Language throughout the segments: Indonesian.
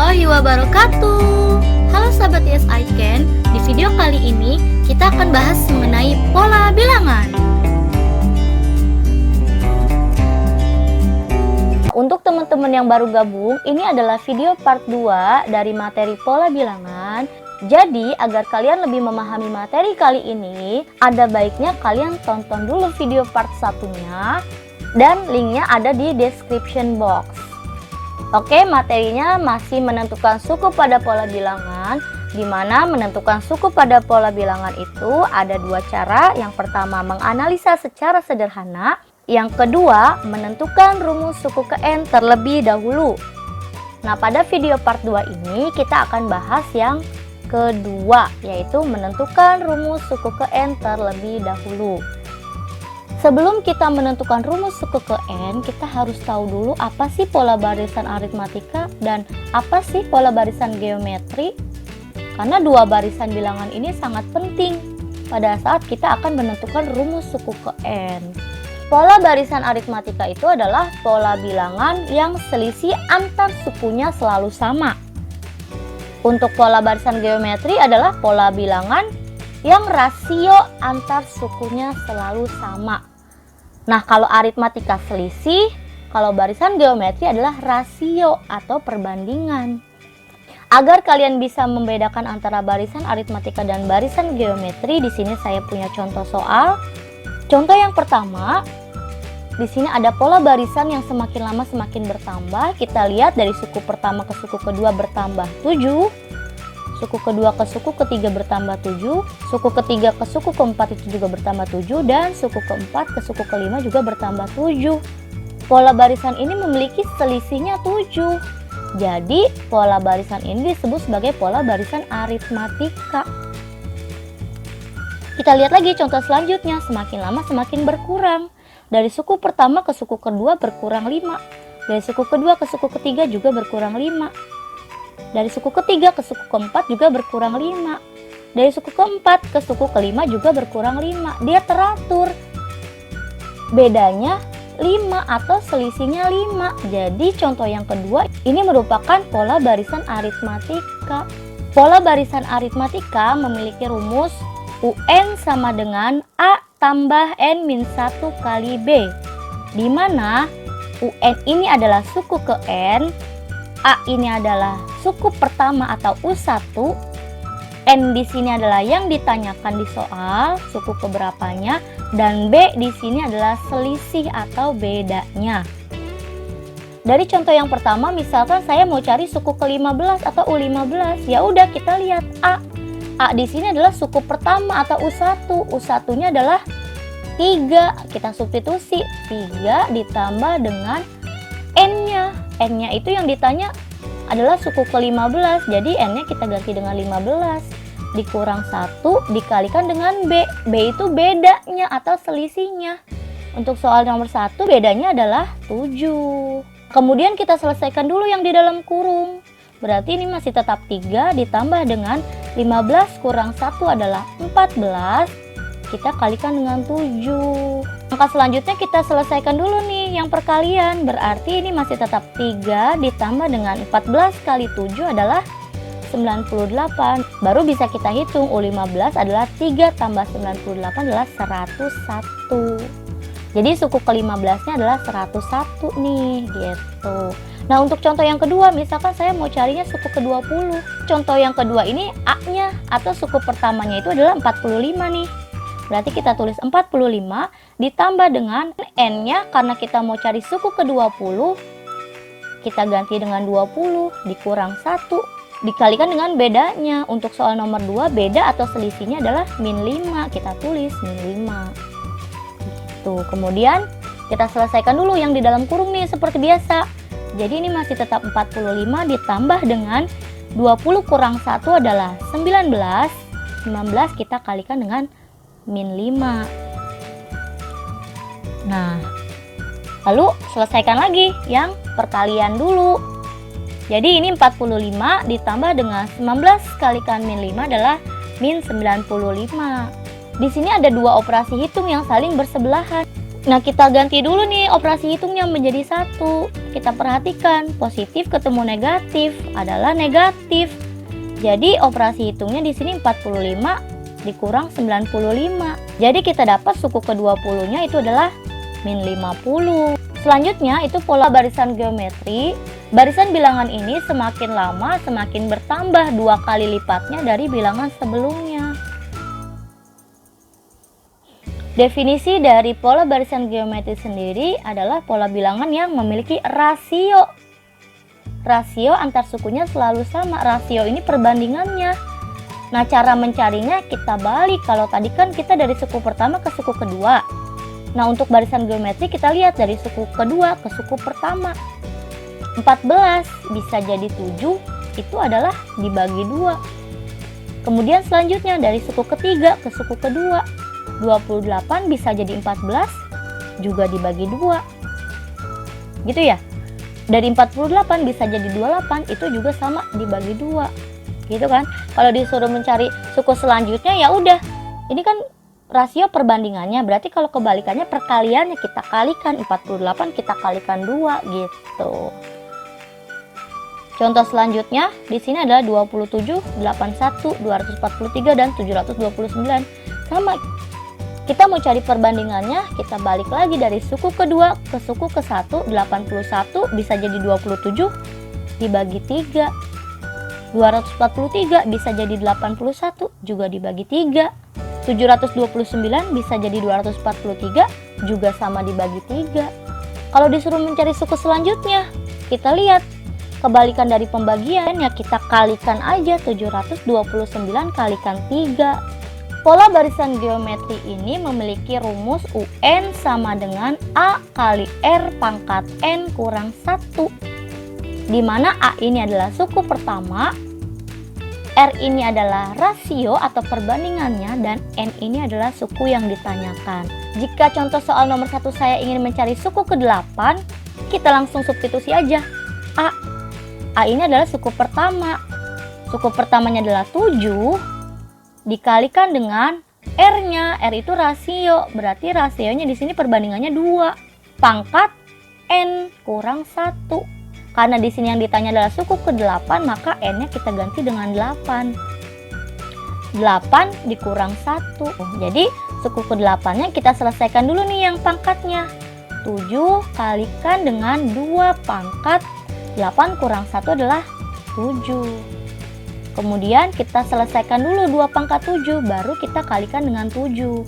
warahmatullahi wabarakatuh. Halo sahabat ISI Ken, di video kali ini kita akan bahas mengenai pola bilangan. Untuk teman-teman yang baru gabung, ini adalah video part 2 dari materi pola bilangan. Jadi, agar kalian lebih memahami materi kali ini, ada baiknya kalian tonton dulu video part 1-nya dan linknya ada di description box. Oke, materinya masih menentukan suku pada pola bilangan, di mana menentukan suku pada pola bilangan itu ada dua cara. Yang pertama, menganalisa secara sederhana. Yang kedua, menentukan rumus suku ke N terlebih dahulu. Nah, pada video part 2 ini kita akan bahas yang kedua, yaitu menentukan rumus suku ke N terlebih dahulu. Sebelum kita menentukan rumus suku ke N, kita harus tahu dulu apa sih pola barisan aritmatika dan apa sih pola barisan geometri. Karena dua barisan bilangan ini sangat penting pada saat kita akan menentukan rumus suku ke N. Pola barisan aritmatika itu adalah pola bilangan yang selisih antar sukunya selalu sama. Untuk pola barisan geometri adalah pola bilangan yang rasio antar sukunya selalu sama. Nah, kalau aritmatika selisih, kalau barisan geometri adalah rasio atau perbandingan. Agar kalian bisa membedakan antara barisan aritmatika dan barisan geometri, di sini saya punya contoh soal. Contoh yang pertama, di sini ada pola barisan yang semakin lama semakin bertambah. Kita lihat dari suku pertama ke suku kedua bertambah 7. Suku kedua ke suku ketiga bertambah 7, suku ketiga ke suku keempat itu juga bertambah 7, dan suku keempat ke suku kelima juga bertambah 7. Pola barisan ini memiliki selisihnya 7. Jadi, pola barisan ini disebut sebagai pola barisan aritmatika. Kita lihat lagi contoh selanjutnya, semakin lama semakin berkurang. Dari suku pertama ke suku kedua berkurang 5. Dari suku kedua ke suku ketiga juga berkurang 5. Dari suku ketiga ke suku keempat juga berkurang 5. Dari suku keempat ke suku kelima juga berkurang 5. Dia teratur. Bedanya 5 atau selisihnya 5. Jadi contoh yang kedua ini merupakan pola barisan aritmatika. Pola barisan aritmatika memiliki rumus UN sama dengan A tambah N min 1 kali B. Di mana UN ini adalah suku ke N, A ini adalah suku pertama atau U1, N di sini adalah yang ditanyakan di soal, suku keberapanya, dan B di sini adalah selisih atau bedanya. Dari contoh yang pertama, misalkan saya mau cari suku ke-15 atau U15, ya udah kita lihat A. A di sini adalah suku pertama atau U1, U1-nya adalah 3, kita substitusi 3 ditambah dengan N-nya. N-nya itu yang ditanya adalah suku ke-15, jadi N-nya kita ganti dengan 15, dikurang 1 dikalikan dengan B. B itu bedanya atau selisihnya. Untuk soal nomor 1 bedanya adalah 7. Kemudian kita selesaikan dulu yang di dalam kurung. Berarti ini masih tetap 3 ditambah dengan 15 kurang 1 adalah 14. Kita kalikan dengan 7. Angka selanjutnya kita selesaikan dulu nih yang perkalian. Berarti ini masih tetap 3 ditambah dengan 14 kali 7 adalah 98. Baru bisa kita hitung U15 adalah 3 tambah 98 adalah 101. Jadi suku ke-15 nya adalah 101 nih gitu. Nah, untuk contoh yang kedua, misalkan saya mau carinya suku ke-20. Contoh yang kedua ini A-nya atau suku pertamanya itu adalah 45 nih. Berarti kita tulis 45 ditambah dengan N-nya, karena kita mau cari suku ke-20, kita ganti dengan 20, dikurang 1, dikalikan dengan bedanya. Untuk soal nomor 2, beda atau selisihnya adalah min 5, kita tulis min 5. Gitu. Kemudian kita selesaikan dulu yang di dalam kurung nih seperti biasa. Jadi ini masih tetap 45 ditambah dengan 20 kurang 1 adalah 19. 19 kita kalikan dengan min 5. Nah, lalu selesaikan lagi yang perkalian dulu. Jadi ini 45 ditambah dengan 19 kalikan min 5 adalah min 95. Di sini ada dua operasi hitung yang saling bersebelahan. Nah, kita ganti dulu nih operasi hitungnya menjadi 1. kita perhatikan positif ketemu negatif adalah negatif. Jadi operasi hitungnya di sini 45 dikurang 95. Jadi kita dapat suku ke-20-nya itu adalah min 50. Selanjutnya itu pola barisan geometri. Barisan bilangan ini semakin lama semakin bertambah 2 kali lipatnya dari bilangan sebelumnya. Definisi dari pola barisan geometri sendiri adalah pola bilangan yang memiliki rasio. Rasio antar sukunya selalu sama. Rasio ini perbandingannya. Nah, cara mencarinya kita balik. Kalau tadi kan kita dari suku pertama ke suku kedua. Nah, untuk barisan geometri kita lihat dari suku kedua ke suku pertama. 14 bisa jadi 7, itu adalah dibagi 2. Kemudian selanjutnya dari suku ketiga ke suku kedua. 28 bisa jadi 14 juga dibagi 2. Gitu ya. Dari 48 bisa jadi 28, itu juga sama dibagi 2. Gitu kan. Kalau disuruh mencari suku selanjutnya ya udah. Ini kan rasio perbandingannya, berarti kalau kebalikannya perkaliannya kita kalikan 48 kita kalikan 2 gitu. Contoh selanjutnya di sini adalah 27, 81, 243 dan 729. Sama. Kita mau cari perbandingannya, kita balik lagi dari suku kedua ke suku ke-1, 81 bisa jadi 27 dibagi 3. 243 bisa jadi 81 juga dibagi 3. 729 bisa jadi 243 juga sama dibagi 3. Kalau disuruh mencari suku selanjutnya, kita lihat kebalikan dari pembagian ya kita kalikan aja 729 kalikan 3. Pola barisan geometri ini memiliki rumus UN sama dengan A kali R pangkat N kurang 1. Di mana A ini adalah suku pertama, R ini adalah rasio atau perbandingannya, dan N ini adalah suku yang ditanyakan. Jika contoh soal nomor 1 saya ingin mencari suku ke-8, kita langsung substitusi aja. A ini adalah suku pertama. Suku pertamanya adalah 7 dikalikan dengan R-nya. R itu rasio, berarti rasionya di sini perbandingannya 2 pangkat N kurang 1. Karena di sini yang ditanya adalah suku ke-8, maka N-nya kita ganti dengan 8. 8 dikurang 1. Jadi suku ke-8-nya kita selesaikan dulu nih yang pangkatnya. 7 kalikan dengan 2 pangkat 8 kurang 1 adalah 7. Kemudian kita selesaikan dulu 2 pangkat 7, baru kita kalikan dengan 7.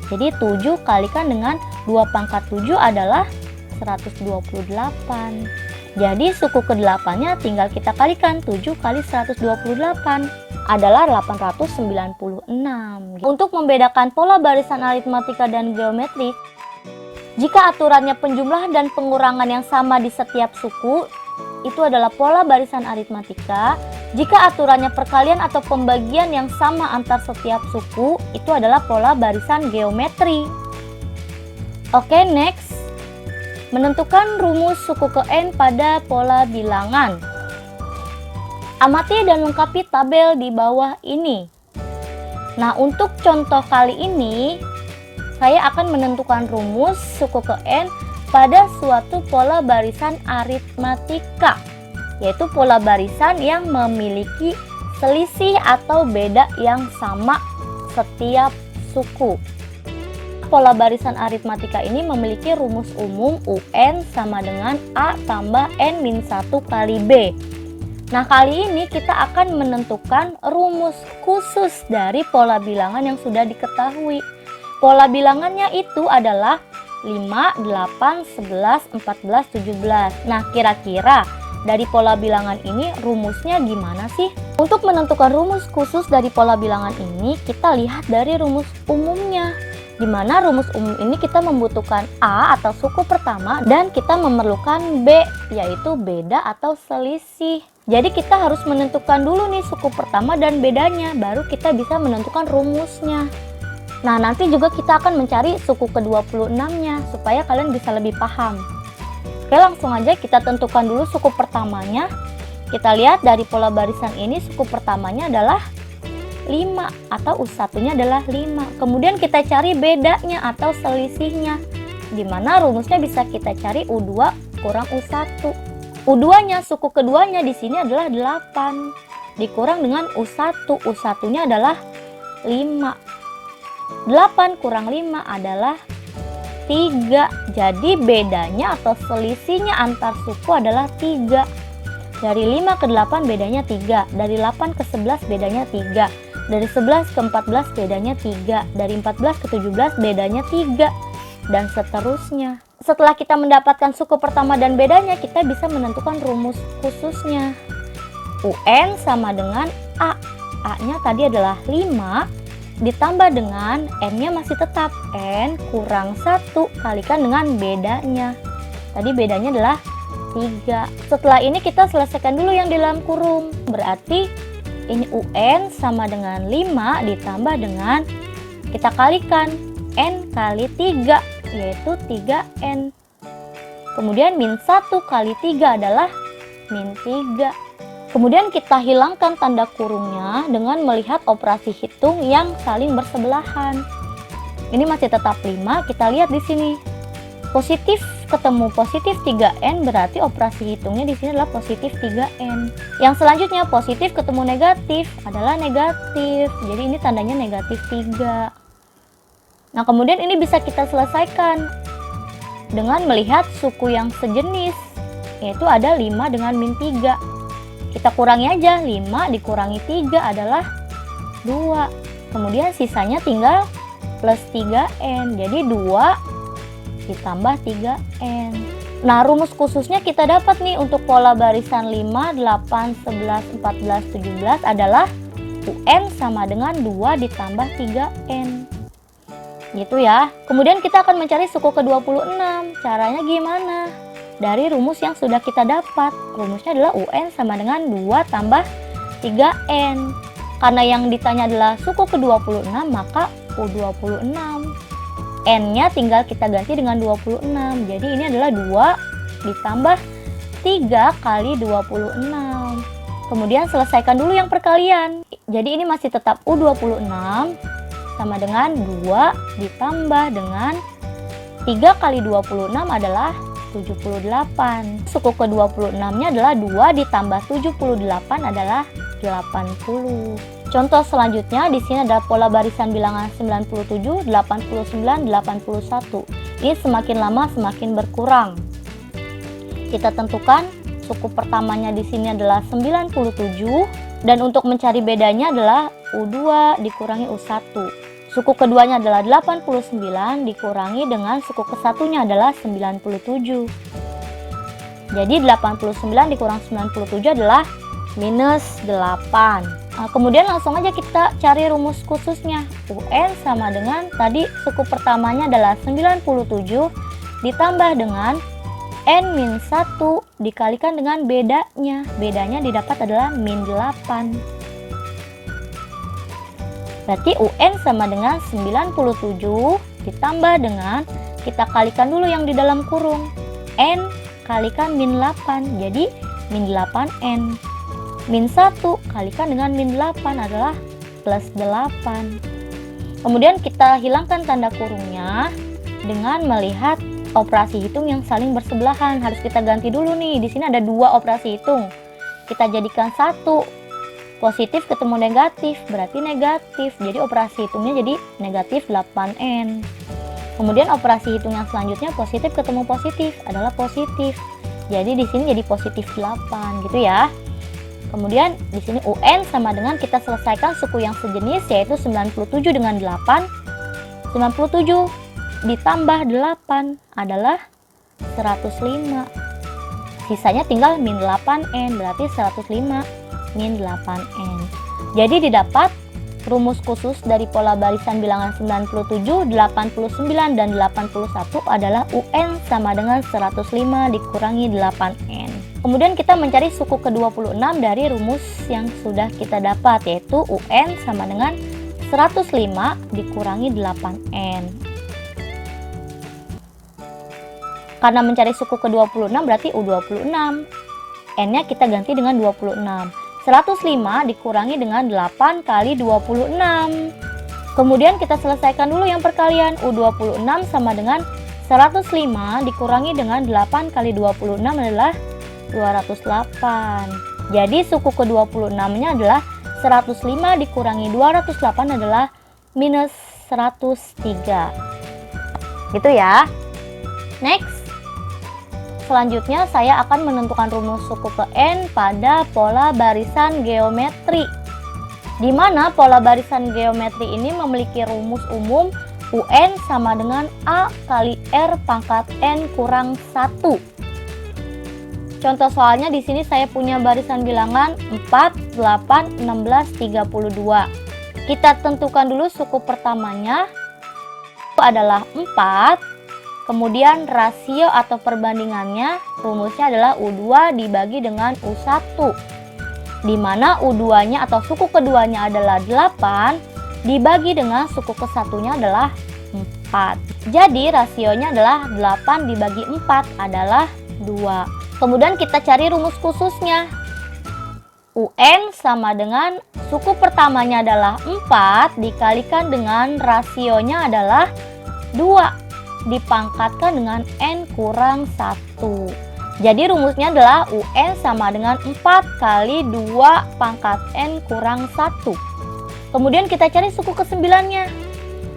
Jadi 7 kalikan dengan 2 pangkat 7 adalah 128. Jadi suku ke-8-nya tinggal kita kalikan 7 kali 128 adalah 896. Untuk membedakan pola barisan aritmatika dan geometrik, jika aturannya penjumlahan dan pengurangan yang sama di setiap suku, itu adalah pola barisan aritmatika. Jika aturannya perkalian atau pembagian yang sama antar setiap suku, itu adalah pola barisan geometri. Oke, next. Menentukan rumus suku ke N pada pola bilangan. Amati dan lengkapi tabel di bawah ini. Nah, untuk contoh kali ini, saya akan menentukan rumus suku ke N pada suatu pola barisan aritmatika, yaitu pola barisan yang memiliki selisih atau beda yang sama setiap suku. Pola barisan aritmatika ini memiliki rumus umum UN sama dengan A tambah N-1 kali B. Nah, kali ini kita akan menentukan rumus khusus dari pola bilangan yang sudah diketahui. Pola bilangannya itu adalah 5, 8, 11, 14, 17. Nah, kira-kira dari pola bilangan ini rumusnya gimana sih? Untuk menentukan rumus khusus dari pola bilangan ini, kita lihat dari rumus umumnya. Di mana rumus umum ini kita membutuhkan A atau suku pertama dan kita memerlukan B, yaitu beda atau selisih. Jadi kita harus menentukan dulu nih suku pertama dan bedanya, baru kita bisa menentukan rumusnya. Nah, nanti juga kita akan mencari suku ke-26-nya supaya kalian bisa lebih paham. Oke, langsung aja kita tentukan dulu suku pertamanya. Kita lihat dari pola barisan ini suku pertamanya adalah 5 atau U1-nya adalah 5. Kemudian kita cari bedanya atau selisihnya. Di mana rumusnya bisa kita cari U2 kurang U1. U2-nya, suku keduanya di sini adalah 8 dikurang dengan U1. U1-nya adalah 5. 8 kurang 5 adalah 3. Jadi bedanya atau selisihnya antar suku adalah 3. Dari 5 ke 8 bedanya 3. Dari 8 ke 11 bedanya 3. Dari 11 ke 14 bedanya 3. Dari 14 ke 17 bedanya 3. Dan seterusnya. Setelah kita mendapatkan suku pertama dan bedanya, kita bisa menentukan rumus khususnya. UN sama dengan A. A-nya tadi adalah 5 ditambah dengan N-nya masih tetap. N kurang 1 kalikan dengan bedanya. Tadi bedanya adalah 3. Setelah ini kita selesaikan dulu yang di dalam kurung. Berarti ini UN sama dengan 5 ditambah dengan kita kalikan N kali 3, yaitu 3N. Kemudian min 1 kali 3 adalah min 3. Kemudian kita hilangkan tanda kurungnya dengan melihat operasi hitung yang saling bersebelahan. Ini masih tetap 5, kita lihat di sini. Positif ketemu positif 3N, berarti operasi hitungnya di sini adalah positif 3N. Yang selanjutnya positif ketemu negatif adalah negatif. Jadi ini tandanya negatif 3. Nah, kemudian ini bisa kita selesaikan dengan melihat suku yang sejenis, yaitu ada 5 dengan min 3. Kita kurangi aja, 5 dikurangi 3 adalah 2. Kemudian sisanya tinggal plus 3N. Jadi 2 ditambah 3N. Nah, rumus khususnya kita dapat nih untuk pola barisan 5, 8, 11, 14, 17 adalah UN sama dengan 2 ditambah 3N. Gitu ya. Kemudian kita akan mencari suku ke-26. Caranya gimana? Dari rumus yang sudah kita dapat. Rumusnya adalah UN sama dengan 2 tambah 3N. Karena yang ditanya adalah suku ke-26, maka U26. N-nya tinggal kita ganti dengan 26. Jadi ini adalah 2 ditambah 3 kali 26. Kemudian selesaikan dulu yang perkalian. Jadi ini masih tetap U26 sama dengan 2 ditambah dengan 3 kali 26 adalah 78. Suku ke-26-nya adalah 2 ditambah 78 adalah 80. Contoh selanjutnya di sini adalah pola barisan bilangan 97, 89, 81. Ini semakin lama semakin berkurang. Kita tentukan suku pertamanya di sini adalah 97 dan untuk mencari bedanya adalah U2 dikurangi U1. Suku keduanya adalah 89 dikurangi dengan suku kesatunya adalah 97. Jadi 89 dikurang 97 adalah minus 8. Nah, kemudian langsung aja kita cari rumus khususnya. UN sama dengan tadi suku pertamanya adalah 97 ditambah dengan N-1 dikalikan dengan bedanya. Bedanya didapat adalah min 8. Berarti UN sama dengan 97 ditambah dengan kita kalikan dulu yang di dalam kurung. N kalikan min 8. Jadi min 8N. Min 1 kalikan dengan min 8 adalah plus 8. Kemudian kita hilangkan tanda kurungnya dengan melihat operasi hitung yang saling bersebelahan. Harus kita ganti dulu nih. Di sini ada 2 operasi hitung. Kita jadikan 1. Positif ketemu negatif, berarti negatif. Jadi operasi hitungnya jadi negatif 8N. Kemudian operasi hitung yang selanjutnya positif ketemu positif adalah positif. Jadi di sini jadi positif 8 gitu ya. Kemudian di sini UN sama dengan kita selesaikan suku yang sejenis yaitu 97 dengan 8. 97 ditambah 8 adalah 105. Sisanya tinggal min 8N, berarti 105 min 8N. Jadi didapat rumus khusus dari pola barisan bilangan 97, 89, dan 81 adalah UN sama dengan 105 dikurangi 8N. Kemudian kita mencari suku ke-26 dari rumus yang sudah kita dapat, yaitu UN sama dengan 105 dikurangi 8N. Karena mencari suku ke-26 berarti U26. N-nya kita ganti dengan 26. 105 dikurangi dengan 8 kali 26. Kemudian kita selesaikan dulu yang perkalian. U26 sama dengan 105 dikurangi dengan 8 kali 26 adalah 208. Jadi suku ke-26-nya adalah 105 dikurangi 208 adalah minus 103. Gitu ya. Next. Selanjutnya saya akan menentukan rumus suku ke N pada pola barisan geometri. Di mana pola barisan geometri ini memiliki rumus umum UN sama dengan A kali R pangkat N kurang 1. Contoh soalnya di sini saya punya barisan bilangan 4, 8, 16, 32. Kita tentukan dulu suku pertamanya adalah 4. Kemudian rasio atau perbandingannya rumusnya adalah U2 dibagi dengan U1. Di mana U2-nya atau suku keduanya adalah 8 dibagi dengan suku kesatunya adalah 4. Jadi rasionya adalah 8 dibagi 4 adalah 2. Kemudian kita cari rumus khususnya. UN sama dengan suku pertamanya adalah 4 dikalikan dengan rasionya adalah 2 dipangkatkan dengan N kurang 1. Jadi rumusnya adalah UN sama dengan 4 kali 2 pangkat N kurang 1. Kemudian kita cari suku ke-9-nya.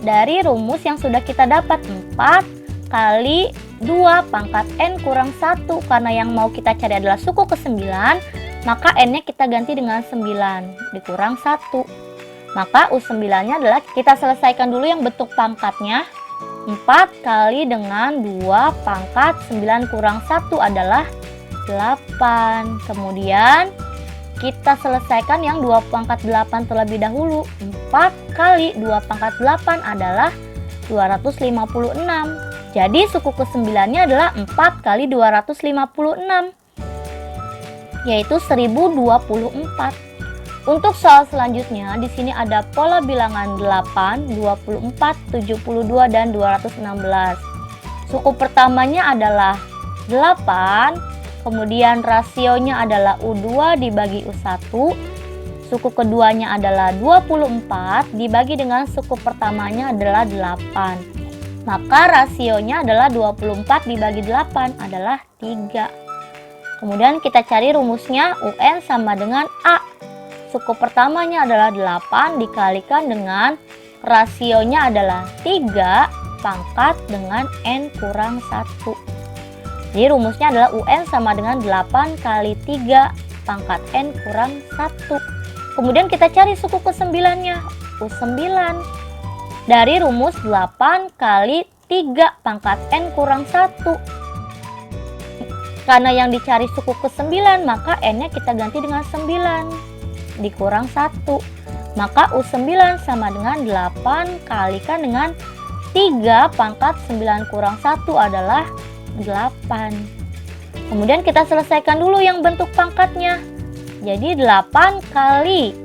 Dari rumus yang sudah kita dapat 4 kali 2 pangkat N kurang 1. Karena yang mau kita cari adalah suku ke-9, maka N-nya kita ganti dengan 9 dikurang 1. Maka U9-nya adalah kita selesaikan dulu yang bentuk pangkatnya. 4 kali dengan 2 pangkat 9 kurang 1 adalah 8. Kemudian kita selesaikan yang 2 pangkat 8 terlebih dahulu. 4 kali 2 pangkat 8 adalah 256. Jadi suku ke-9-nya adalah 4 kali 256, yaitu 1024. Untuk soal selanjutnya, di sini ada pola bilangan 8, 24, 72, dan 216. Suku pertamanya adalah 8, kemudian rasionya adalah U2 dibagi U1. Suku keduanya adalah 24 dibagi dengan suku pertamanya adalah 8. Maka rasionya adalah 24 dibagi 8 adalah 3. Kemudian kita cari rumusnya UN sama dengan A. Suku pertamanya adalah 8 dikalikan dengan rasionya adalah 3 pangkat dengan N kurang 1. Jadi rumusnya adalah UN sama dengan 8 kali 3 pangkat N kurang 1. Kemudian kita cari suku ke-9-nya, U9. Dari rumus 8 kali 3 pangkat N kurang 1. Karena yang dicari suku ke-9, maka N-nya kita ganti dengan 9 dikurang 1. Maka U9 sama dengan 8 kalikan dengan 3 pangkat 9 kurang 1 adalah 8. Kemudian kita selesaikan dulu yang bentuk pangkatnya. Jadi 8 kali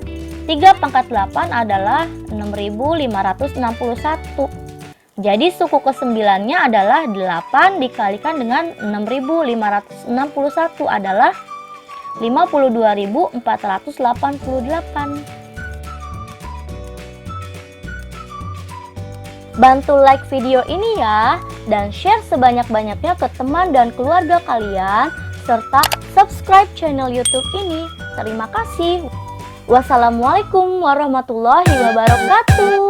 3 pangkat 8 adalah 6561. Jadi suku ke-9-nya adalah 8 dikalikan dengan 6561 adalah 52.488. Bantu like video ini ya, dan share sebanyak-banyaknya ke teman dan keluarga kalian, serta subscribe channel YouTube ini. Terima kasih. Wassalamualaikum warahmatullahi wabarakatuh.